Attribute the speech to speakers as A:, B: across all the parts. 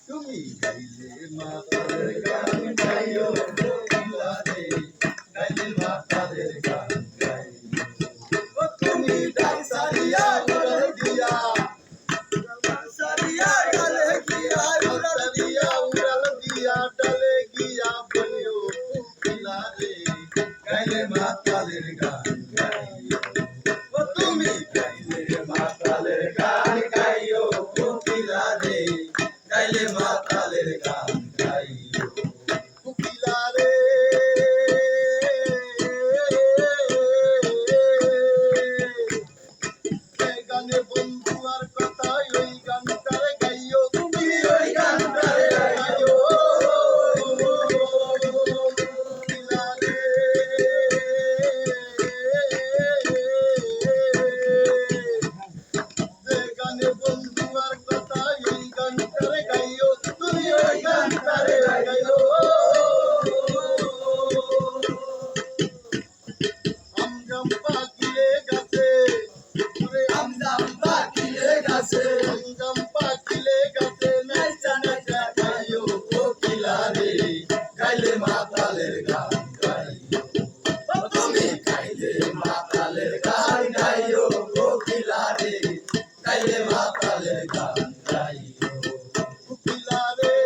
A: তুমি গাইলে মাতালের গান গাইও কোকিলা রে, গাইলে মাতালের গান গাইও। ও তুমি ডাক সারিয়া উড়াল দিয়া, সারিয়া ডালে গিয়া উড়াল দিয়া, উড়াল দিয়া ডালে গিয়া বলিও কোকিলা রে, গাইলে মাতালের গান গাইও। ও তুমি গাইলে মাতালের গান গাইও কোকিলা রে, গাইলে মাতালের গান গাইও। কোকিলা রে এই গানে বন্ধু আর কথা, ওই গানটারে গাইও, তুমি ওই গানটারে গাইও। কোকিলা রে যে গানে বন্ধু আর কথা, ওই গানটারে গাইও, তুমি ওই গানটারে গাইও। আমজাম পাখিরে গাছে, ওরে আমজাম পাখিরে গাছে, আমজাম পাখিরে গাছে, নাইচা নাইচা গাইও কোকিলা রে, গাইলে মাতালের গান গাইও। ও তুমি গাইলে মাতালের গান গাইও কোকিলা রে, গাইলে মাতালের গান গাইও। কোকিলা রে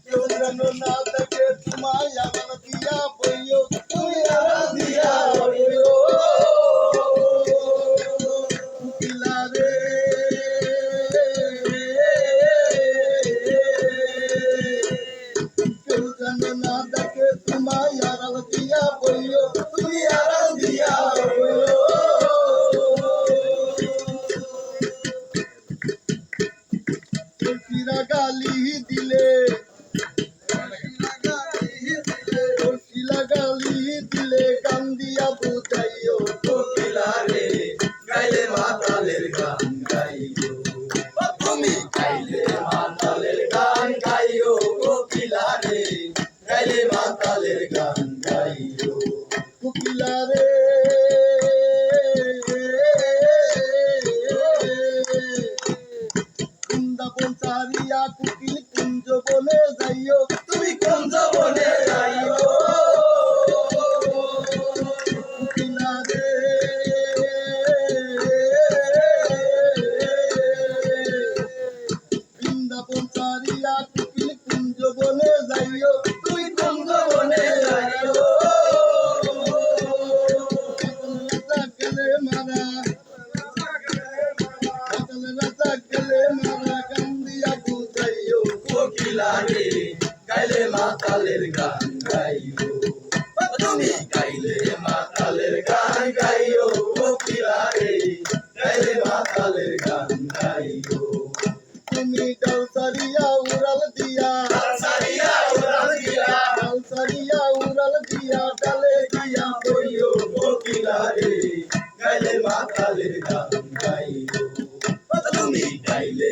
A: কেউ যেন না দেখে তোমায় আড়াল দিয়া বইও, তুমি আড়াল দিয়া বইও। কোকিলা রে কেউ যেন না দেখে তোমায় আড়াল দিয়া বইও, তুমি আড়াল দিয়া বইও। তুলসীরা গালি দিলে, তুলসীরা গালি দিলে গান দিয়া বুঝাইও কোকিলা রে, গাইলে মাতালের গান গাইও। ও তুমি গাইলে মাতালের গান গাইও কোকিলা রে, গাইলে মাতালের গান গাইও। কোকিলা রে বৃন্দাবন সারিয়া কোকিল কুঞ্জ বনে যাইও, তুমি কুঞ্জ বনে যাইও। কোকিলা রে বৃন্দাবন সারিয়া কোকিল কুঞ্জ বনে যাইও, তুমি কুঞ্জ বনে যাইও। রাজা গেলে মারা, রাজা গেলে মারা গান দিয়া বুঝাইও কোকিলা রে, গাইলে মাতালের গান গাইও। ও তুমি গাইলে মাতালের গান গাইও কোকিলা রে, গাইলে মাতালের গান গাইও। তুমি ডাল সারিয়া উড়াল দিয়া, ডাল সারিয়া উড়াল দিয়া, ডাল সারিয়া উড়াল দিয়া ডালে গিয়া বইও কোকিলা রে, গাইলে মাতালের গান গাইও। ও তুমি গাইলে